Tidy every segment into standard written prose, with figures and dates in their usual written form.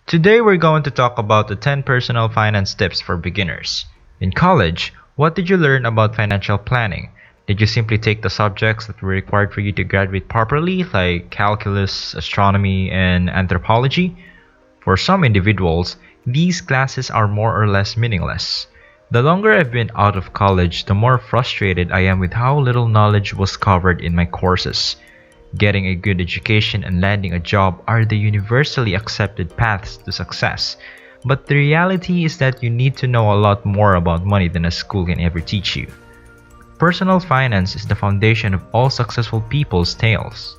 Today we're going to talk about the 10 personal finance tips for beginners. In college, what did you learn about financial planning? Did you simply take the subjects that were required for you to graduate properly, like calculus, astronomy, and anthropology? For some individuals, these classes are more or less meaningless. The longer I've been out of college, the more frustrated I am with how little knowledge was covered in my courses. Getting a good education and landing a job are the universally accepted paths to success. But the reality is that you need to know a lot more about money than a school can ever teach you. Personal finance is the foundation of all successful people's tales.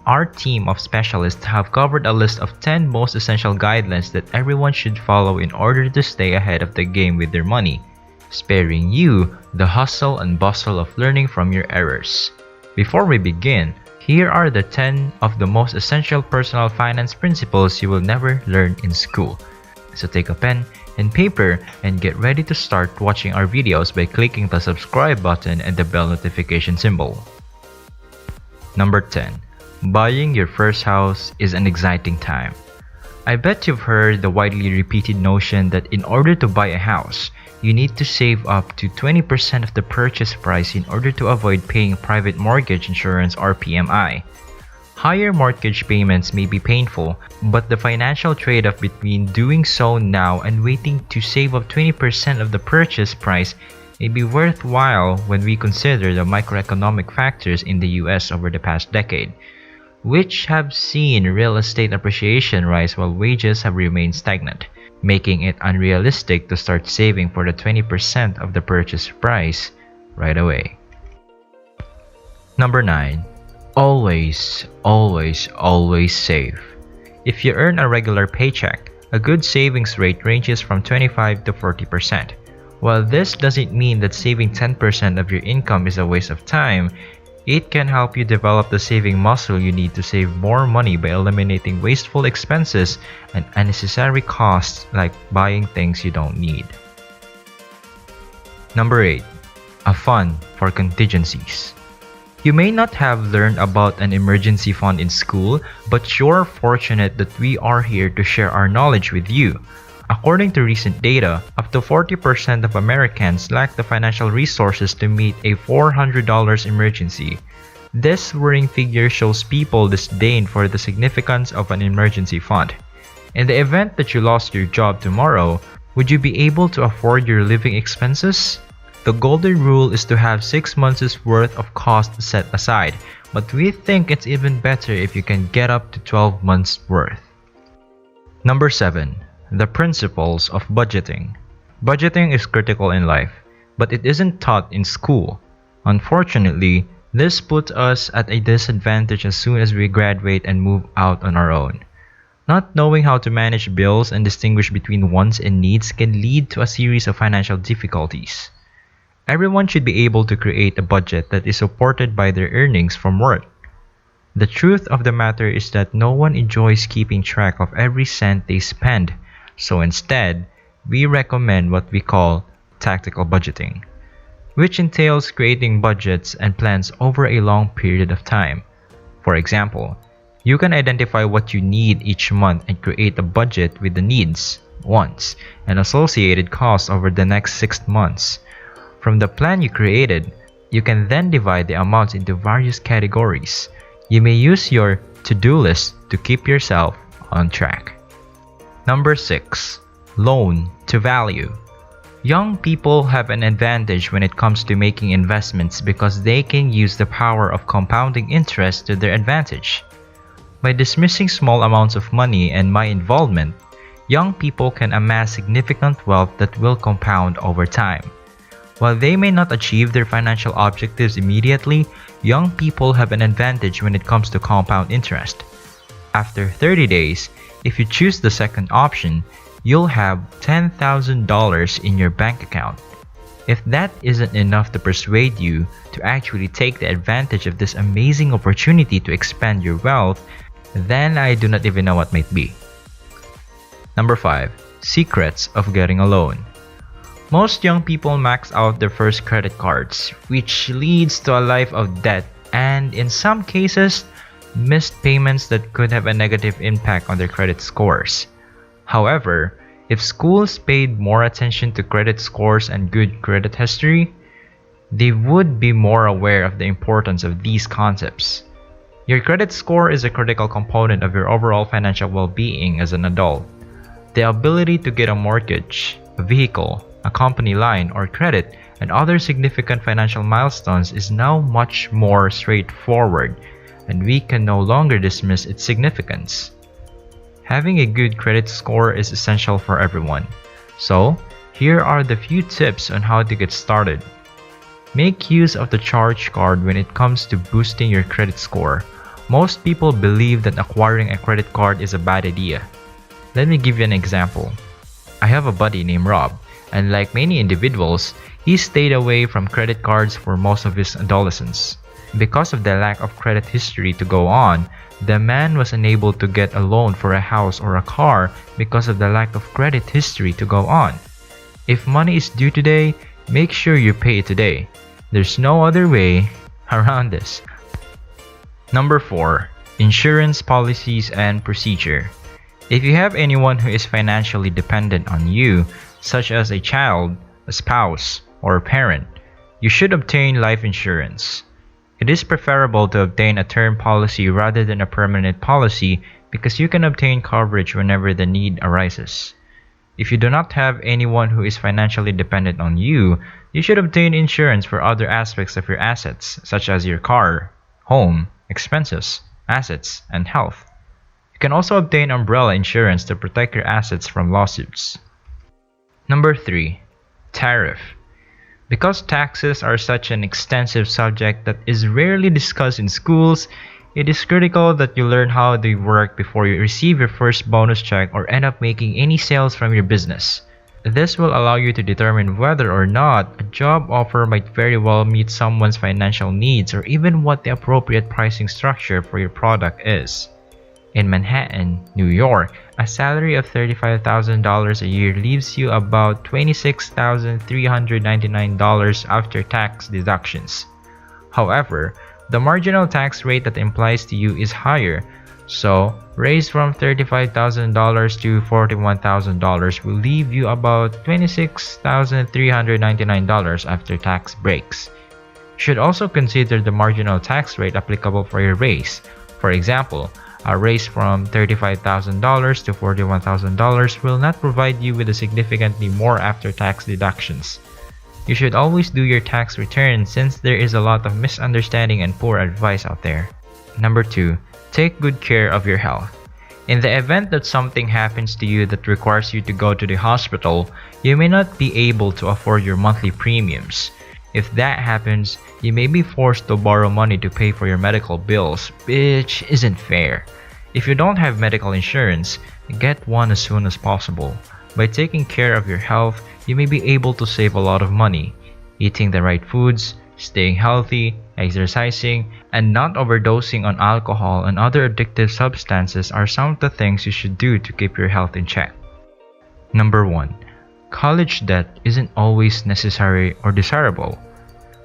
Our team of specialists have covered a list of 10 most essential guidelines that everyone should follow in order to stay ahead of the game with their money, sparing you the hustle and bustle of learning from your errors. Before we begin, here are the 10 of the most essential personal finance principles you will never learn in school. So take a pen and paper and get ready to start watching our videos by clicking the subscribe button and the bell notification symbol. Number 10. Buying your first house is an exciting time. I bet you've heard the widely repeated notion that in order to buy a house, you need to save up to 20% of the purchase price in order to avoid paying private mortgage insurance or PMI. Higher mortgage payments may be painful, but the financial trade-off between doing so now and waiting to save up 20% of the purchase price may be worthwhile when we consider the microeconomic factors in the US over the past decade, which have seen real estate appreciation rise while wages have remained stagnant, making it unrealistic to start saving for the 20% of the purchase price right away. Number 9. Always, always, always save. If you earn a regular paycheck, a good savings rate ranges from 25 to 40%. While this doesn't mean that saving 10% of your income is a waste of time, it can help you develop the saving muscle you need to save more money by eliminating wasteful expenses and unnecessary costs like buying things you don't need. Number 8. A fund for contingencies. You may not have learned about an emergency fund in school, but you're fortunate that we are here to share our knowledge with you. According to recent data, up to 40% of Americans lack the financial resources to meet a $400 emergency. This worrying figure shows people disdain for the significance of an emergency fund. In the event that you lost your job tomorrow, would you be able to afford your living expenses? The golden rule is to have 6 months' worth of costs set aside, but we think it's even better if you can get up to 12 months' worth. Number 7. The principles of budgeting. Budgeting is critical in life, but it isn't taught in school. Unfortunately, this puts us at a disadvantage as soon as we graduate and move out on our own. Not knowing how to manage bills and distinguish between wants and needs can lead to a series of financial difficulties. Everyone should be able to create a budget that is supported by their earnings from work. The truth of the matter is that no one enjoys keeping track of every cent they spend. So instead, we recommend what we call tactical budgeting, which entails creating budgets and plans over a long period of time. For example, you can identify what you need each month and create a budget with the needs, wants, and associated costs over the next 6 months. From the plan you created, you can then divide the amounts into various categories. You may use your to-do list to keep yourself on track. Number 6. Loan to value. Young people have an advantage when it comes to making investments because they can use the power of compounding interest to their advantage. By dismissing small amounts of money and my involvement, young people can amass significant wealth that will compound over time. While they may not achieve their financial objectives immediately, young people have an advantage when it comes to compound interest. After 30 days, if you choose the second option, you'll have $10,000 in your bank account. If that isn't enough to persuade you to actually take the advantage of this amazing opportunity to expand your wealth, then I do not even know what might be. Number 5. Secrets of getting a loan. Most young people max out their first credit cards, which leads to a life of debt and, in some cases, missed payments that could have a negative impact on their credit scores. However, if schools paid more attention to credit scores and good credit history, they would be more aware of the importance of these concepts. Your credit score is a critical component of your overall financial well-being as an adult. The ability to get a mortgage, a vehicle, a company line, or credit, and other significant financial milestones is now much more straightforward, and we can no longer dismiss its significance. Having a good credit score is essential for everyone. So, here are the few tips on how to get started. Make use of the charge card when it comes to boosting your credit score. Most people believe that acquiring a credit card is a bad idea. Let me give you an example. I have a buddy named Rob, and like many individuals, he stayed away from credit cards for most of his adolescence. Because of the lack of credit history to go on, the man was unable to get a loan for a house or a car because of the lack of credit history to go on. If money is due today, make sure you pay it today. There's no other way around this. Number 4. Insurance policies and procedure. If you have anyone who is financially dependent on you, such as a child, a spouse, or a parent, you should obtain life insurance. It is preferable to obtain a term policy rather than a permanent policy because you can obtain coverage whenever the need arises. If you do not have anyone who is financially dependent on you, you should obtain insurance for other aspects of your assets, such as your car, home, expenses, assets, and health. You can also obtain umbrella insurance to protect your assets from lawsuits. Number 3. Tariff. Because taxes are such an extensive subject that is rarely discussed in schools, it is critical that you learn how they work before you receive your first bonus check or end up making any sales from your business. This will allow you to determine whether or not a job offer might very well meet someone's financial needs or even what the appropriate pricing structure for your product is. In Manhattan, New York, a salary of $35,000 a year leaves you about $26,399 after tax deductions. However, the marginal tax rate that applies to you is higher, so raise from $35,000 to $41,000 will leave you about $26,399 after tax breaks. You should also consider the marginal tax rate applicable for your raise. For example, a raise from $35,000 to $41,000 will not provide you with a significantly more after-tax deductions. You should always do your tax return since there is a lot of misunderstanding and poor advice out there. Number 2. Take good care of your health. In the event that something happens to you that requires you to go to the hospital, you may not be able to afford your monthly premiums. If that happens, you may be forced to borrow money to pay for your medical bills, which isn't fair. If you don't have medical insurance, get one as soon as possible. By taking care of your health, you may be able to save a lot of money. Eating the right foods, staying healthy, exercising, and not overdosing on alcohol and other addictive substances are some of the things you should do to keep your health in check. Number 1. College debt isn't always necessary or desirable.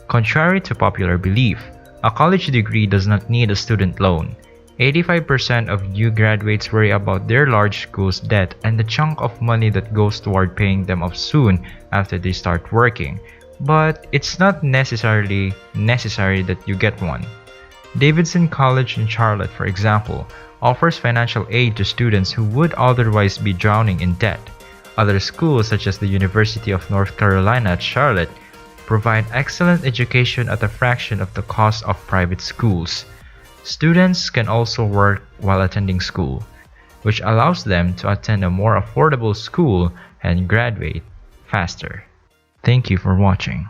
Contrary to popular belief, a college degree does not need a student loan. 85% of new graduates worry about their large school's debt and the chunk of money that goes toward paying them off soon after they start working. But it's not necessarily necessary that you get one. Davidson College in Charlotte, for example, offers financial aid to students who would otherwise be drowning in debt. Other schools, such as the University of North Carolina at Charlotte, provide excellent education at a fraction of the cost of private schools. Students can also work while attending school, which allows them to attend a more affordable school and graduate faster. Thank you for watching.